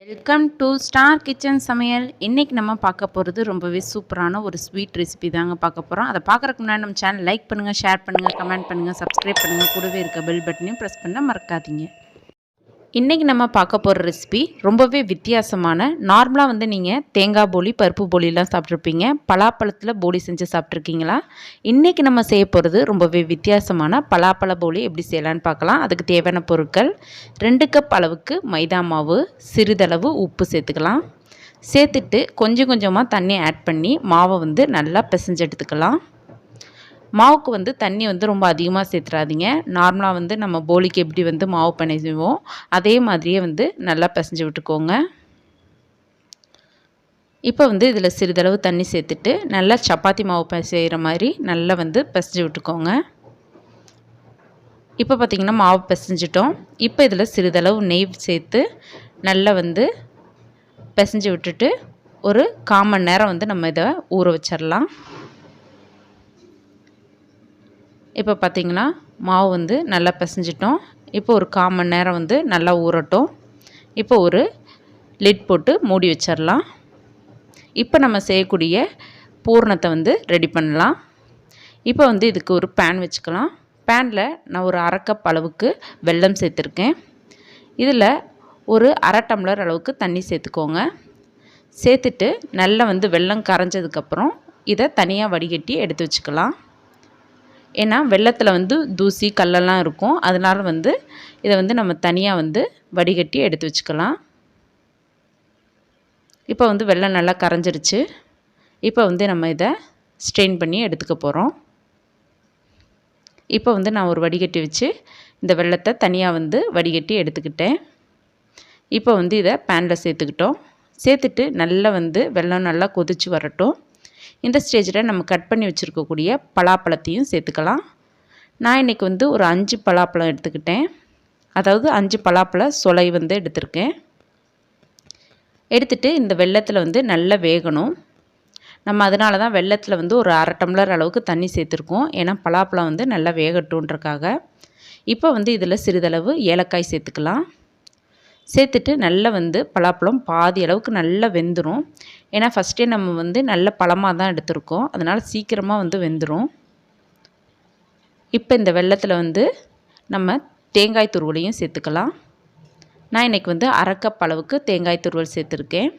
Welcome to star kitchen சமையல். இன்றைக்கி நம்ம பார்க்க போகிறது ரொம்பவே சூப்பரான ஒரு ஸ்வீட் ரெசிபி தாங்க பார்க்க போகிறோம். அதை பார்க்குறதுக்கு முன்னாடி நம்ம சேனல் லைக் பண்ணுங்கள், ஷேர் பண்ணுங்கள், கமெண்ட் பண்ணுங்கள், சப்ஸ்கிரைப் பண்ணுங்கள். கூடவே இருக்க பெல் பட்டனையும் ப்ரெஸ் பண்ண மறக்காதீங்க. இன்றைக்கி நம்ம பார்க்க போகிற ரெசிபி ரொம்பவே வித்தியாசமான. நார்மலாக நீங்கள் தேங்காய் போலி, பருப்பு போலிலாம் சாப்பிட்ருப்பீங்க. பலாப்பழத்தில் போலி செஞ்சு சாப்பிட்ருக்கீங்களா? இன்றைக்கி நம்ம செய்ய போகிறது ரொம்பவே வித்தியாசமான பலாப்பழ போலி எப்படி செய்யலான்னு பார்க்கலாம். அதுக்கு தேவையான பொருட்கள்: 2 கப் அளவுக்கு மைதா மாவு, சிறிதளவு உப்பு சேர்த்துக்கலாம். சேர்த்துட்டு கொஞ்சம் கொஞ்சமாக தண்ணி ஆட் பண்ணி மாவை நல்லா பிசைஞ்சு எடுத்துக்கலாம். மாவுக்கு தண்ணி ரொம்ப அதிகமாக சேர்த்துறாதீங்க. நார்மலாக நம்ம போலிக்கு எப்படி மாவு பிணைவோம் அதே மாதிரியே நல்லா பிசைஞ்சு விட்டுக்கோங்க. இப்போ இதில் சிறிதளவு தண்ணி சேர்த்துட்டு நல்லா சப்பாத்தி மாவு பிசைகிற மாதிரி நல்லா பிசைஞ்சு விட்டுக்கோங்க. இப்போ பார்த்திங்கன்னா மாவு பிசைஞ்சிட்டோம். இப்போ இதில் சிறிதளவு நெய் சேர்த்து நல்லா பிசைஞ்சு விட்டுட்டு ஒரு 1/4 மணி நேரம் நம்ம இதை ஊற வச்சிடலாம். இப்போ பார்த்திங்கன்னா மாவு நல்லா பிசைஞ்சிட்டோம். இப்போ ஒரு 1/4 மணி நேரம் நல்லா ஊறட்டும். இப்போ ஒரு லிட் போட்டு மூடி வச்சிடலாம். இப்போ நம்ம செய்யக்கூடிய பூரணத்தை ரெடி பண்ணலாம். இப்போ இதுக்கு ஒரு பேன் வச்சுக்கலாம். பேனில் நான் ஒரு 1/2 கப் அளவுக்கு வெல்லம் சேர்த்துருக்கேன். இதில் ஒரு 1/2 டம்ளர் அளவுக்கு தண்ணி சேர்த்துக்கோங்க. சேர்த்துட்டு நல்லா வெல்லம் கரைஞ்சதுக்கப்புறம் இதை தனியாக வடிகட்டி எடுத்து வச்சுக்கலாம். ஏன்னா வெல்லத்தில் தூசி கல்லெல்லாம் இருக்கும். அதனால் இதை நம்ம தனியாக வடிகட்டி எடுத்து வச்சுக்கலாம். இப்போ வெல்லம் நல்லா கரைஞ்சிருச்சு. இப்போ நம்ம இதை ஸ்ட்ரெயின் பண்ணி எடுத்துக்க போகிறோம். இப்போ நான் ஒரு வடிகட்டி வச்சு இந்த வெல்லத்தை தனியாக வடிகட்டி எடுத்துக்கிட்டேன். இப்போ இதை பேனில் சேர்த்துக்கிட்டோம். சேர்த்துட்டு நல்லா வெல்லம் நல்லா கொதித்து வரட்டும். இந்த ஸ்டேஜில் நம்ம கட் பண்ணி வச்சுருக்கக்கூடிய பலாப்பழத்தையும் சேர்த்துக்கலாம். நான் இன்றைக்கி ஒரு 5 பலாப்பழம் எடுத்துக்கிட்டேன். அதாவது 5 பலாப்பழ சொலை எடுத்திருக்கேன். எடுத்துகிட்டு இந்த வெல்லத்தில் நல்லா வேகணும். நம்ம அதனால தான் வெல்லத்தில் ஒரு 1/2 டம்ளர் அளவுக்கு தண்ணி சேர்த்துருக்கோம். ஏன்னா பலாப்பழம் நல்லா வேகட்டுன்றக்காக. இப்போ இதில் சிறிதளவு ஏலக்காய் சேர்த்துக்கலாம். சேர்த்துட்டு நல்லா பலாப்பழம் பாதி அளவுக்கு நல்லா வெந்துடும். ஏன்னா ஃபஸ்ட்டே நம்ம நல்ல பழமாக தான் எடுத்திருக்கோம். அதனால் சீக்கிரமாக வெந்துடும். இப்போ இந்த வெல்லத்தில் நம்ம தேங்காய் துருவலையும் சேர்த்துக்கலாம். நான் இன்றைக்கி 1/2 கப் அளவுக்கு தேங்காய் துருவல் சேர்த்துருக்கேன்.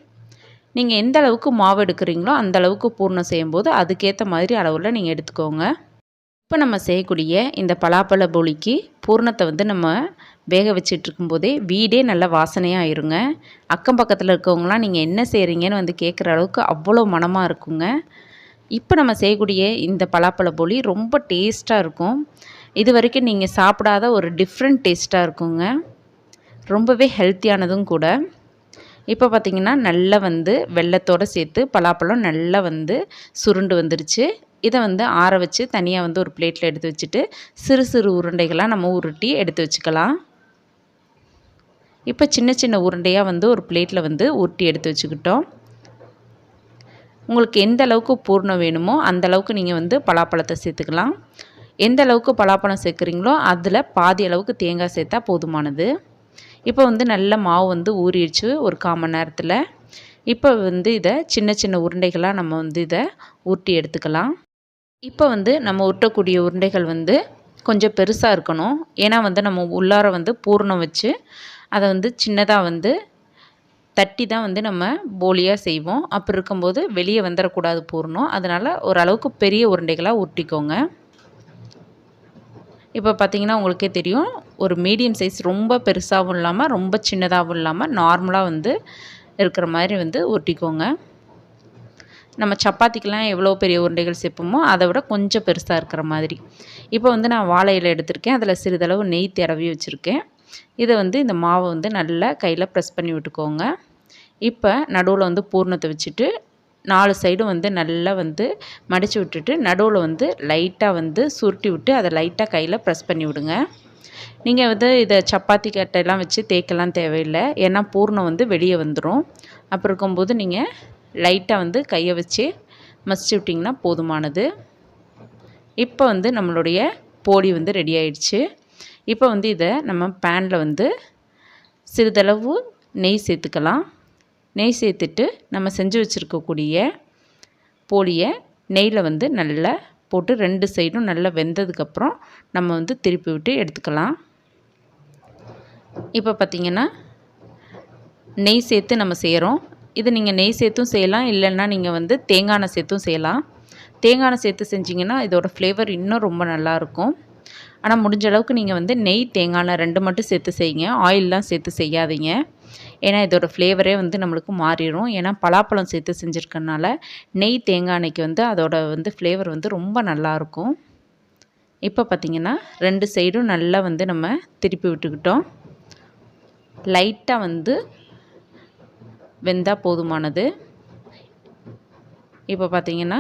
நீங்கள் எந்த அளவுக்கு மாவு எடுக்கிறீங்களோ அந்த அளவுக்கு பூர்ணம் செய்யும்போது அதுக்கேற்ற மாதிரி அளவில் நீங்கள் எடுத்துக்கோங்க. இப்போ நம்ம செய்யக்கூடிய இந்த பலாப்பழ போலிக்கு பூர்ணத்தை நம்ம வேக வச்சிட்ருக்கும்போதே வீடே நல்லா வாசனையாக ஆயிருங்க. அக்கம் பக்கத்தில் இருக்கவங்களாம் நீங்கள் என்ன செய்கிறீங்கன்னு கேட்குற அளவுக்கு அவ்வளோ மணமாக இருக்குங்க. இப்போ நம்ம செய்யக்கூடிய இந்த பலாப்பழ போலி ரொம்ப டேஸ்ட்டாக இருக்கும். இது வரைக்கும் நீங்கள் சாப்பிடாத ஒரு டிஃப்ரெண்ட் டேஸ்ட்டாக இருக்குங்க. ரொம்பவே ஹெல்த்தியானதும் கூட. இப்போ பார்த்திங்கன்னா நல்லா வெல்லத்தோடு சேர்த்து பலாப்பழம் நல்லா சுருண்டு வந்துருச்சு. இதை ஆற வச்சு தனியாக ஒரு பிளேட்டில் எடுத்து வச்சுட்டு சிறு சிறு உருண்டைகளாக நம்ம உருட்டி எடுத்து வச்சுக்கலாம். இப்போ சின்ன சின்ன உருண்டையாக ஒரு பிளேட்டில் உருட்டி எடுத்து வச்சுக்கிட்டோம். உங்களுக்கு எந்த அளவுக்கு பூர்ணம் வேணுமோ அந்த அளவுக்கு நீங்கள் பலாப்பழத்தை சேர்த்துக்கலாம். எந்த அளவுக்கு பலாப்பழம் சேர்க்குறீங்களோ அதில் பாதி அளவுக்கு தேங்காய் சேர்த்தா போதுமானது. இப்போ நல்ல மாவு ஊறிடுச்சு ஒரு 1/4 மணி நேரத்தில். இப்போ இதை சின்ன சின்ன உருண்டைகளாக நம்ம இதை உருட்டி எடுத்துக்கலாம். இப்போ நம்ம உருட்டக்கூடிய உருண்டைகள் கொஞ்சம் பெருசாக இருக்கணும். ஏன்னா நம்ம உள்ளார பூரணம் வச்சு அதை சின்னதாக தட்டி தான் நம்ம போலியாக செய்வோம். அப்படி இருக்கும்போது வெளியே வந்துடக்கூடாது பூரணம். அதனால் ஓரளவுக்கு பெரிய உருண்டைகளாக உருட்டிக்கோங்க. இப்போ பார்த்திங்கன்னா உங்களுக்கே தெரியும், ஒரு மீடியம் சைஸ், ரொம்ப பெருசாகவும் இல்லாமல் ரொம்ப சின்னதாகவும் இல்லாமல் நார்மலாக இருக்கிற மாதிரி உருட்டிக்கோங்க. நம்ம சப்பாத்திக்கெலாம் எவ்வளோ பெரிய உருண்டைகள் சேர்ப்போமோ அதை விட கொஞ்சம் பெருசாக இருக்கிற மாதிரி. இப்போ நான் வாழை இலை எடுத்திருக்கேன். அதில் சிறிதளவு நெய் தடவி வச்சுருக்கேன். இதை இந்த மாவை நல்லா கையில் ப்ரெஸ் பண்ணி விட்டுக்கோங்க. இப்போ நடுவில் பூர்ணத்தை வச்சுட்டு 4 சைடும் நல்லா மடித்து விட்டுட்டு நடுவில் லைட்டாக சுருட்டி விட்டு அதை லைட்டாக கையில் ப்ரெஸ் பண்ணி விடுங்க. நீங்கள் இதை சப்பாத்தி கட்டையெல்லாம் வச்சு தேய்க்கலாம் தேவையில்லை. ஏன்னா பூர்ணம் வெளியே வந்துடும். அப்படி இருக்கும்போது நீங்கள் லைட்டாக கையை வச்சு மசிச்சு விட்டிங்கன்னா போதுமானது. இப்போ நம்மளுடைய போலி ரெடி ஆயிடுச்சு. இப்போ இதை நம்ம பேனில் சிறிதளவு நெய் சேர்த்துக்கலாம். நெய் சேர்த்துட்டு நம்ம செஞ்சு வச்சுருக்கக்கூடிய போலியை நெய்யில் வந்து நல்லா போட்டு 2 சைடும் நல்லா வெந்ததுக்கப்புறம் நம்ம வந்து திருப்பி விட்டு எடுத்துக்கலாம். இப்போ பார்த்திங்கன்னா நெய் சேர்த்து நம்ம செய்கிறோம். இது நீங்கள் நெய் சேர்த்தும் செய்யலாம், இல்லைன்னா நீங்கள் வந்து தேங்காய் எண்ணெய் சேர்த்தும் செய்யலாம். தேங்காய் எண்ணெய் சேர்த்து செஞ்சிங்கன்னா இதோட ஃப்ளேவர் இன்னும் ரொம்ப நல்லாயிருக்கும். ஆனால் முடிஞ்ச அளவுக்கு நீங்கள் வந்து நெய் தேங்காய் எண்ணெய் 2 மட்டும் சேர்த்து செய்யுங்க, ஆயிலெலாம் சேர்த்து செய்யாதீங்க. ஏன்னா இதோட ஃப்ளேவரே வந்து நம்மளுக்கு மாறிடும். ஏன்னா பலாப்பழம் சேர்த்து செஞ்சுருக்கனால நெய் தேங்காய் எண்ணெய்க்கு வந்து அதோட வந்து ஃப்ளேவர் வந்து ரொம்ப நல்லாயிருக்கும். இப்போ பார்த்திங்கன்னா 2 சைடும் நல்லா வந்து நம்ம திருப்பி விட்டுக்கிட்டோம். லைட்டாக வந்து வெந்தால் போதுமானது. இப்போ பார்த்திங்கன்னா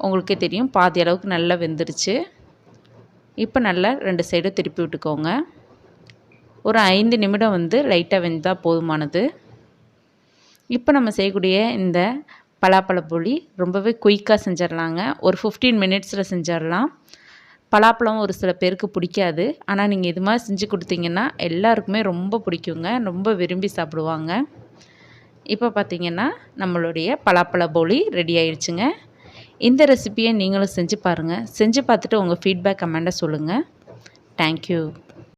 உங்களுக்கே தெரியும், பாதி அளவுக்கு நல்லா வெந்துருச்சு. இப்போ நல்லா 2 சைடும் திருப்பி விட்டுக்கோங்க. ஒரு 5 நிமிடம் வந்து லைட்டாக வெந்தால் போதுமானது. இப்போ நம்ம செய்யக்கூடிய இந்த பலாப்பழ போலி ரொம்பவே குயிக்காக செஞ்சிடலாங்க. ஒரு 15 மினிட்ஸில் செஞ்சிடலாம். பலாப்பழம் ஒரு சில பேருக்கு பிடிக்காது. ஆனால் நீங்கள் இது மாதிரி செஞ்சு கொடுத்தீங்கன்னா எல்லாருக்குமே ரொம்ப பிடிக்குங்க, ரொம்ப விரும்பி சாப்பிடுவாங்க. இப்போ பார்த்திங்கன்னா நம்மளுடைய பலாப்பழ போலி ரெடி ஆயிடுச்சுங்க. இந்த ரெசிபியை நீங்களும் செஞ்சு பாருங்கள். செஞ்சு பார்த்துட்டு உங்கள் ஃபீட்பேக் கமெண்ட்டை சொல்லுங்கள். தேங்க்யூ.